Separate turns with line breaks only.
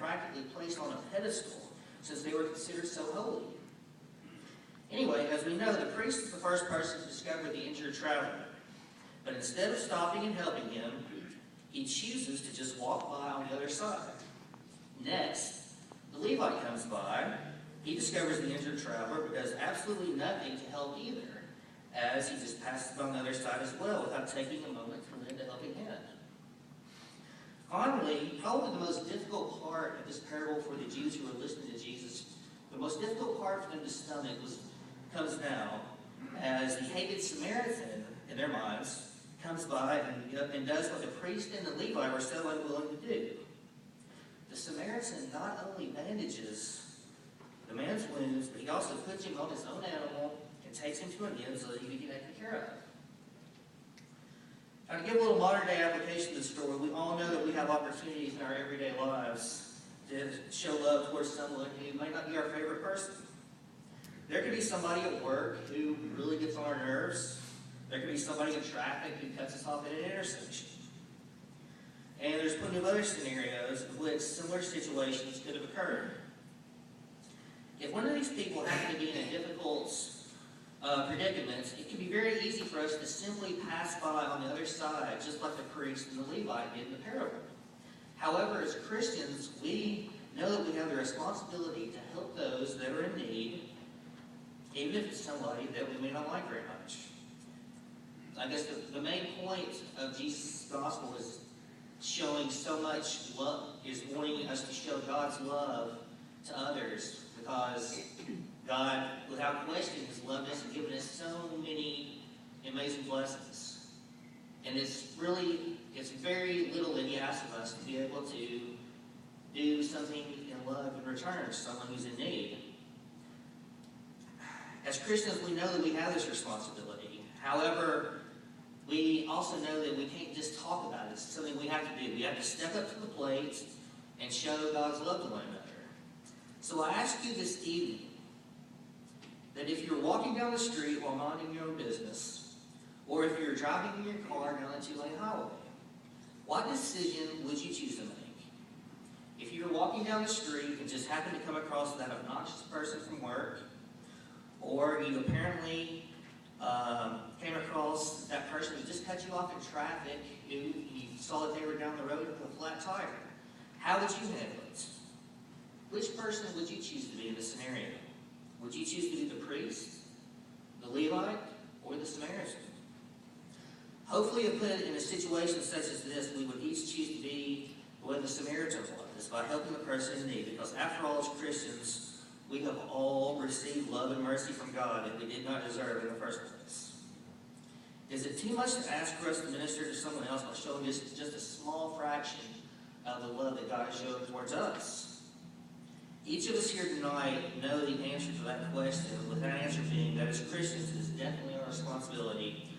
practically placed on a pedestal since they were considered so holy. Anyway, as we know, the priest is the first person to discover the injured traveler. But instead of stopping and helping him, he chooses to just walk by on the other side. Next, the Levite comes by. He discovers the injured traveler, but does absolutely nothing to help either, as he just passes by on the other side as well without taking a moment to lend a helping hand. Finally, probably the most difficult part of this parable for the Jews who were listening to Jesus, the most difficult part for them to stomach comes now, as the hated Samaritan, in their minds, comes by and does what the priest and the Levite were so unwilling to do. The Samaritan not only bandages the man's wounds, but he also puts him on his own animal and takes him to an inn so that he can get taken care of. Now, to give a little modern-day application to the story, we all know that we have opportunities in our everyday lives to show love towards someone who might not be our favorite person. There could be somebody at work who really gets on our nerves. There could be somebody in traffic who cuts us off at an intersection. And there's plenty of other scenarios in which similar situations could have occurred. If one of these people happened to be in a difficult predicament, it can be very easy for us to simply pass by on the other side, just like the priest and the Levite did in the parable. However, as Christians, we know that we have the responsibility to help those that are in need, even if it's somebody that we may not like very much. I guess the main point of Jesus' gospel is showing so much love, is wanting us to show God's love to others, because God, without question, has loved us and given us so many amazing blessings. And it's very little that He asks of us to be able to do something in love in return to someone who's in need. As Christians, we know that we have this responsibility. However, we also know that we can't just talk about it. It's something we have to do. We have to step up to the plate and show God's love to one another. So I ask you this evening that if you're walking down the street while minding your own business, or if you're driving in your car down a two-lane highway, what decision would you choose to make? If you're walking down the street and just happen to come across that obnoxious person from work, or you apparently came across that person who just cut you off in traffic, you saw that they were down the road with a flat tire, how would you handle it? Which person would you choose to be in this scenario? Would you choose to be the priest, the Levite, or the Samaritan? Hopefully, if put in a situation such as this, we would each choose to be the way the Samaritan was, by helping the person in need, because after all, as Christians, we have all received love and mercy from God that we did not deserve in the first place. Is it too much to ask for us to minister to someone else by showing just a small fraction of the love that God has shown towards us? Each of us here tonight know the answer to that question, with that answer being that as Christians, it is definitely our responsibility